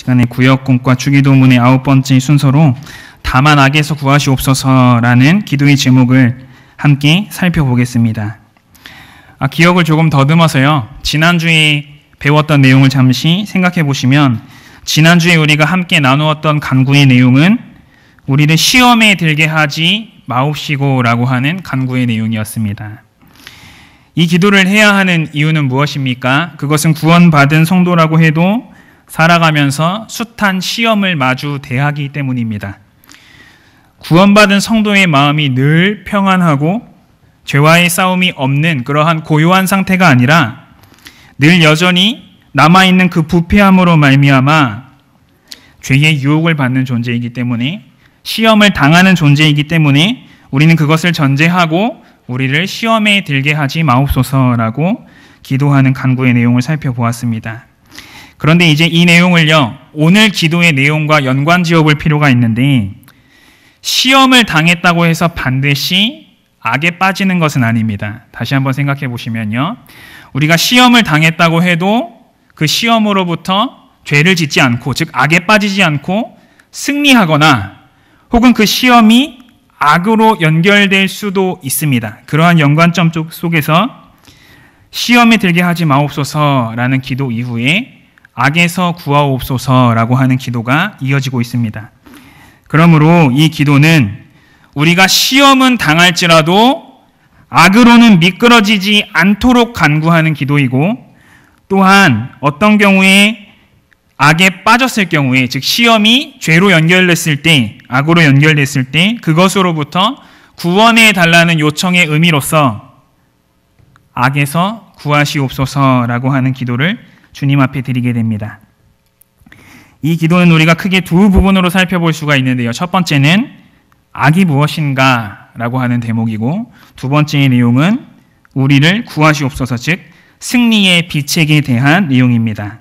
시간에 구역공과 주기도문의 9번째 순서로 다만 악에서 구하시옵소서라는 기도의 제목을 함께 살펴보겠습니다. 기억을 조금 더듬어서요. 지난주에 배웠던 내용을 잠시 생각해 보시면 지난주에 우리가 함께 나누었던 간구의 내용은 우리를 시험에 들게 하지 마옵시고라고 하는 간구의 내용이었습니다. 이 기도를 해야 하는 이유는 무엇입니까? 그것은 구원받은 성도라고 해도 살아가면서 숱한 시험을 마주 대하기 때문입니다. 구원받은 성도의 마음이 늘 평안하고 죄와의 싸움이 없는 그러한 고요한 상태가 아니라 늘 여전히 남아있는 그 부패함으로 말미암아 죄의 유혹을 받는 존재이기 때문에 시험을 당하는 존재이기 때문에 우리는 그것을 전제하고 우리를 시험에 들게 하지 마옵소서라고 기도하는 간구의 내용을 살펴보았습니다. 그런데 이제 이 내용을요, 오늘 기도의 내용과 연관지어 볼 필요가 있는데 시험을 당했다고 해서 반드시 악에 빠지는 것은 아닙니다. 다시 한번 생각해 보시면요. 우리가 시험을 당했다고 해도 그 시험으로부터 죄를 짓지 않고, 즉 악에 빠지지 않고 승리하거나 혹은 그 시험이 악으로 연결될 수도 있습니다. 그러한 연관점 속에서 시험에 들게 하지 마옵소서라는 기도 이후에 악에서 구하옵소서라고 하는 기도가 이어지고 있습니다. 그러므로 이 기도는 우리가 시험은 당할지라도 악으로는 미끄러지지 않도록 간구하는 기도이고, 또한 어떤 경우에 악에 빠졌을 경우에, 즉 시험이 죄로 연결됐을 때, 악으로 연결됐을 때 그것으로부터 구원해 달라는 요청의 의미로서 악에서 구하시옵소서라고 하는 기도를 주님 앞에 드리게 됩니다. 이 기도는 우리가 크게 두 부분으로 살펴볼 수가 있는데요. 첫 번째는 악이 무엇인가 라고 하는 대목이고, 두 번째의 내용은 우리를 구하시옵소서, 즉 승리의 비책에 대한 내용입니다.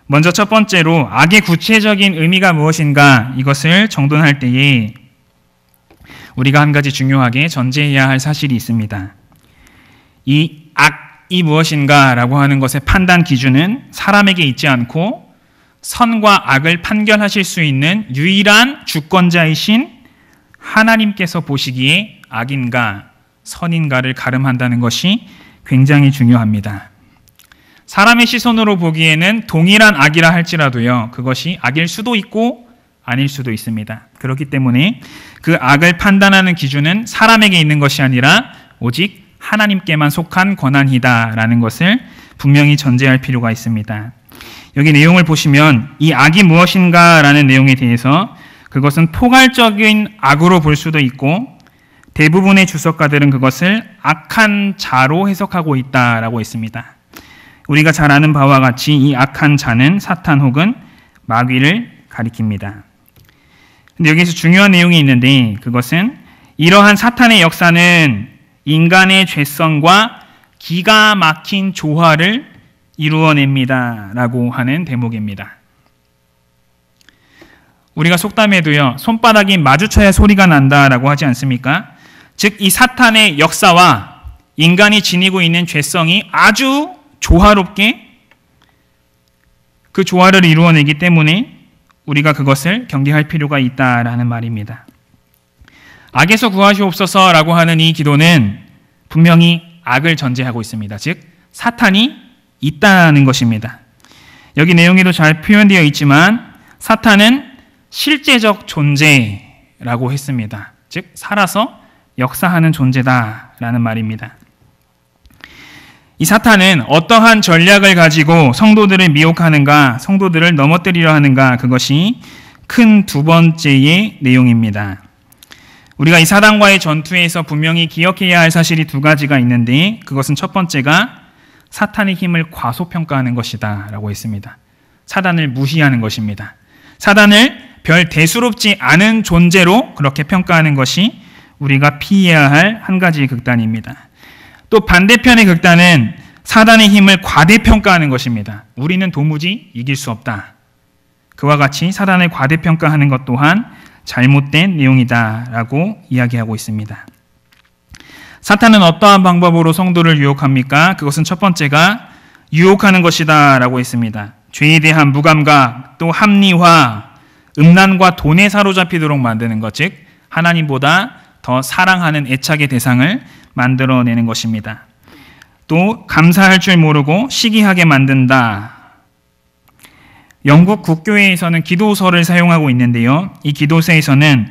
먼저 첫 번째로 악의 구체적인 의미가 무엇인가, 이것을 정돈할 때에 우리가 한 가지 중요하게 전제해야 할 사실이 있습니다. 이 악이 무엇인가 라고 하는 것의 판단 기준은 사람에게 있지 않고 선과 악을 판결하실 수 있는 유일한 주권자이신 하나님께서 보시기에 악인가 선인가를 가름한다는 것이 굉장히 중요합니다. 사람의 시선으로 보기에는 동일한 악이라 할지라도요, 그것이 악일 수도 있고 아닐 수도 있습니다. 그렇기 때문에 그 악을 판단하는 기준은 사람에게 있는 것이 아니라 오직 하나님께만 속한 권한이다라는 것을 분명히 전제할 필요가 있습니다. 여기 내용을 보시면 이 악이 무엇인가라는 내용에 대해서 그것은 포괄적인 악으로 볼 수도 있고, 대부분의 주석가들은 그것을 악한 자로 해석하고 있다라고 했습니다. 우리가 잘 아는 바와 같이 이 악한 자는 사탄 혹은 마귀를 가리킵니다. 근데 여기서 중요한 내용이 있는데, 그것은 이러한 사탄의 역사는 인간의 죄성과 기가 막힌 조화를 이루어냅니다 라고 하는 대목입니다. 우리가 속담에도요, 손바닥이 마주쳐야 소리가 난다라고 하지 않습니까? 즉 이 사탄의 역사와 인간이 지니고 있는 죄성이 아주 조화롭게 그 조화를 이루어내기 때문에 우리가 그것을 경계할 필요가 있다라는 말입니다. 악에서 구하시옵소서라고 하는 이 기도는 분명히 악을 전제하고 있습니다. 즉 사탄이 있다는 것입니다. 여기 내용에도 잘 표현되어 있지만 사탄은 실제적 존재라고 했습니다. 즉 살아서 역사하는 존재다라는 말입니다. 이 사탄은 어떠한 전략을 가지고 성도들을 미혹하는가, 성도들을 넘어뜨리려 하는가, 그것이 큰 두 번째의 내용입니다. 우리가 이 사단과의 전투에서 분명히 기억해야 할 사실이 두 가지가 있는데, 그것은 첫 번째가 사탄의 힘을 과소평가하는 것이다 라고 했습니다. 사단을 무시하는 것입니다. 사단을 별 대수롭지 않은 존재로 그렇게 평가하는 것이 우리가 피해야 할 한 가지의 극단입니다. 또 반대편의 극단은 사단의 힘을 과대평가하는 것입니다. 우리는 도무지 이길 수 없다. 그와 같이 사단을 과대평가하는 것 또한 잘못된 내용이다라고 이야기하고 있습니다. 사탄은 어떠한 방법으로 성도를 유혹합니까? 그것은 첫 번째가 유혹하는 것이다라고 했습니다. 죄에 대한 무감각, 또 합리화, 음란과 돈에 사로잡히도록 만드는 것, 즉 하나님보다 더 사랑하는 애착의 대상을 만들어내는 것입니다. 또 감사할 줄 모르고 시기하게 만든다. 영국 국교회에서는 기도서를 사용하고 있는데요. 이 기도서에서는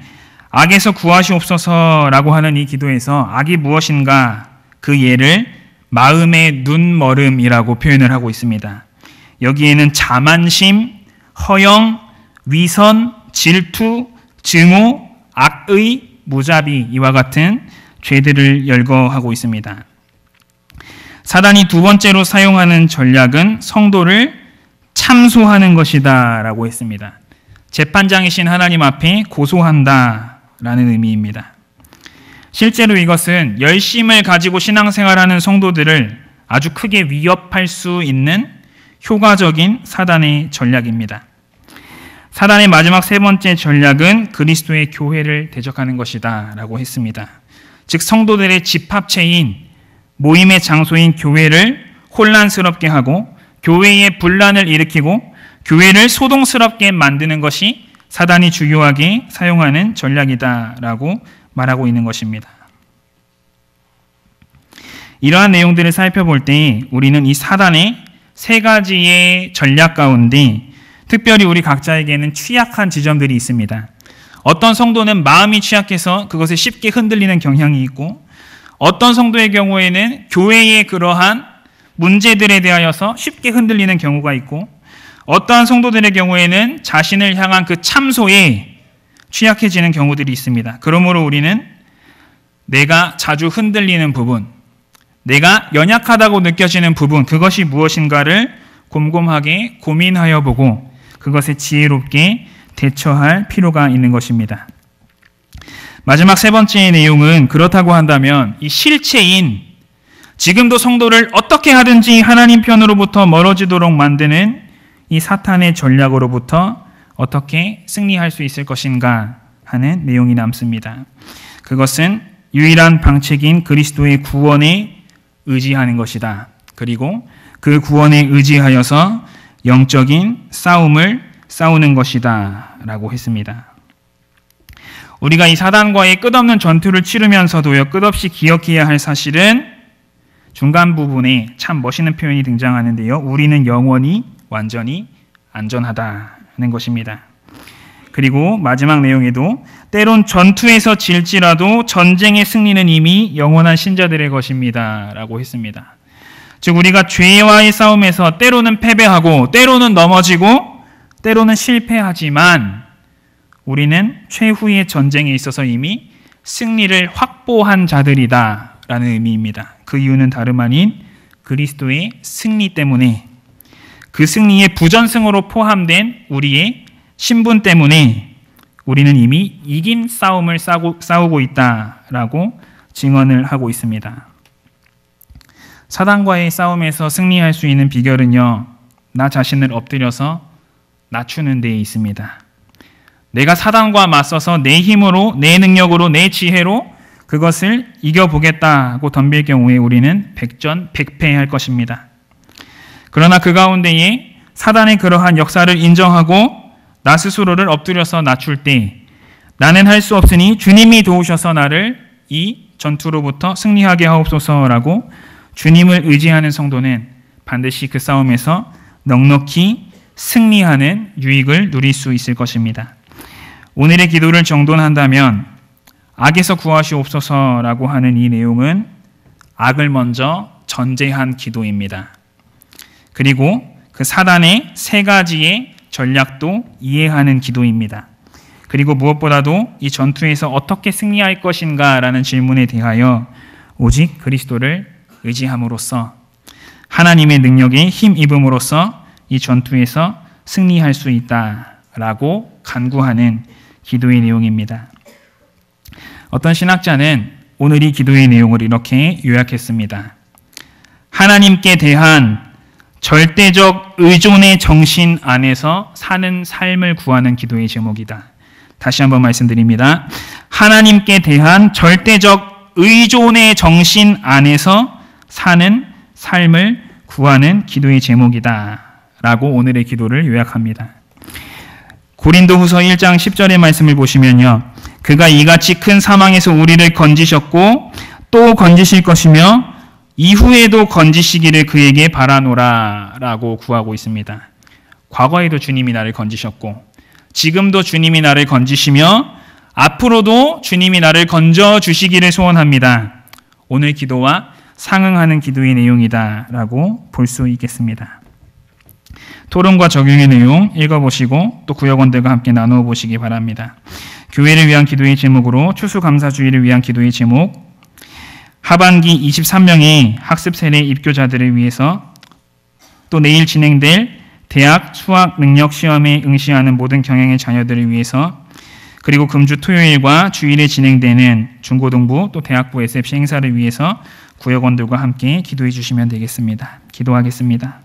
악에서 구하시옵소서라고 하는 이 기도에서 악이 무엇인가 그 예를 마음의 눈머름이라고 표현을 하고 있습니다. 여기에는 자만심, 허영, 위선, 질투, 증오, 악의, 무자비 이와 같은 죄들을 열거하고 있습니다. 사단이 두 번째로 사용하는 전략은 성도를 참소하는 것이다 라고 했습니다. 재판장이신 하나님 앞에 고소한다 라는 의미입니다. 실제로 이것은 열심을 가지고 신앙생활하는 성도들을 아주 크게 위협할 수 있는 효과적인 사단의 전략입니다. 사단의 마지막 세 번째 전략은 그리스도의 교회를 대적하는 것이다 라고 했습니다. 즉 성도들의 집합체인 모임의 장소인 교회를 혼란스럽게 하고 교회에 분란을 일으키고 교회를 소동스럽게 만드는 것이 사단이 주요하게 사용하는 전략이다라고 말하고 있는 것입니다. 이러한 내용들을 살펴볼 때 우리는 이 사단의 세 가지의 전략 가운데 특별히 우리 각자에게는 취약한 지점들이 있습니다. 어떤 성도는 마음이 취약해서 그것에 쉽게 흔들리는 경향이 있고 어떤 성도의 경우에는 교회의 그러한 문제들에 대하여서 쉽게 흔들리는 경우가 있고 어떠한 성도들의 경우에는 자신을 향한 그 참소에 취약해지는 경우들이 있습니다. 그러므로 우리는 내가 자주 흔들리는 부분, 내가 연약하다고 느껴지는 부분, 그것이 무엇인가를 곰곰하게 고민하여 보고 그것에 지혜롭게 대처할 필요가 있는 것입니다. 마지막 세 번째 내용은 그렇다고 한다면 이 실체인 지금도 성도를 어떻게 하든지 하나님 편으로부터 멀어지도록 만드는 이 사탄의 전략으로부터 어떻게 승리할 수 있을 것인가 하는 내용이 남습니다. 그것은 유일한 방책인 그리스도의 구원에 의지하는 것이다. 그리고 그 구원에 의지하여서 영적인 싸움을 싸우는 것이다 라고 했습니다. 우리가 이 사단과의 끝없는 전투를 치르면서도요 끝없이 기억해야 할 사실은 중간 부분에 참 멋있는 표현이 등장하는데요. 우리는 영원히 완전히 안전하다는 것입니다. 그리고 마지막 내용에도 때론 전투에서 질지라도 전쟁의 승리는 이미 영원한 신자들의 것입니다 라고 했습니다. 즉 우리가 죄와의 싸움에서 때로는 패배하고 때로는 넘어지고 때로는 실패하지만 우리는 최후의 전쟁에 있어서 이미 승리를 확보한 자들이다 라는 의미입니다. 그 이유는 다름 아닌 그리스도의 승리 때문에 그 승리의 부전승으로 포함된 우리의 신분 때문에 우리는 이미 이긴 싸움을 싸우고 있다라고 증언을 하고 있습니다. 사단과의 싸움에서 승리할 수 있는 비결은요, 나 자신을 엎드려서 낮추는 데에 있습니다. 내가 사단과 맞서서 내 힘으로, 내 능력으로, 내 지혜로 그것을 이겨보겠다고 덤빌 경우에 우리는 백전백패할 것입니다. 그러나 그 가운데에 사단의 그러한 역사를 인정하고 나 스스로를 엎드려서 낮출 때 나는 할 수 없으니 주님이 도우셔서 나를 이 전투로부터 승리하게 하옵소서라고 주님을 의지하는 성도는 반드시 그 싸움에서 넉넉히 승리하는 유익을 누릴 수 있을 것입니다. 오늘의 기도를 정돈한다면 악에서 구하시옵소서라고 하는 이 내용은 악을 먼저 전제한 기도입니다. 그리고 그 사단의 세 가지의 전략도 이해하는 기도입니다. 그리고 무엇보다도 이 전투에서 어떻게 승리할 것인가라는 질문에 대하여 오직 그리스도를 의지함으로써 하나님의 능력에 힘입음으로써 이 전투에서 승리할 수 있다라고 간구하는 기도의 내용입니다. 어떤 신학자는 오늘 이 기도의 내용을 이렇게 요약했습니다. 하나님께 대한 절대적 의존의 정신 안에서 사는 삶을 구하는 기도의 제목이다. 다시 한번 말씀드립니다. 하나님께 대한 절대적 의존의 정신 안에서 사는 삶을 구하는 기도의 제목이다 라고 오늘의 기도를 요약합니다. 고린도후서 1장 10절의 말씀을 보시면요. 그가 이같이 큰 사망에서 우리를 건지셨고 또 건지실 것이며 이후에도 건지시기를 그에게 바라노라 라고 구하고 있습니다. 과거에도 주님이 나를 건지셨고 지금도 주님이 나를 건지시며 앞으로도 주님이 나를 건져주시기를 소원합니다. 오늘 기도와 상응하는 기도의 내용이다 라고 볼 수 있겠습니다. 토론과 적용의 내용 읽어보시고 또 구역원들과 함께 나누어 보시기 바랍니다. 교회를 위한 기도의 제목으로 추수감사주의를 위한 기도의 제목, 하반기 23명의 학습 세례 입교자들을 위해서, 또 내일 진행될 대학 수학 능력 시험에 응시하는 모든 경영의 자녀들을 위해서, 그리고 금주 토요일과 주일에 진행되는 중고등부 또 대학부 SFC 행사를 위해서 구역원들과 함께 기도해 주시면 되겠습니다. 기도하겠습니다.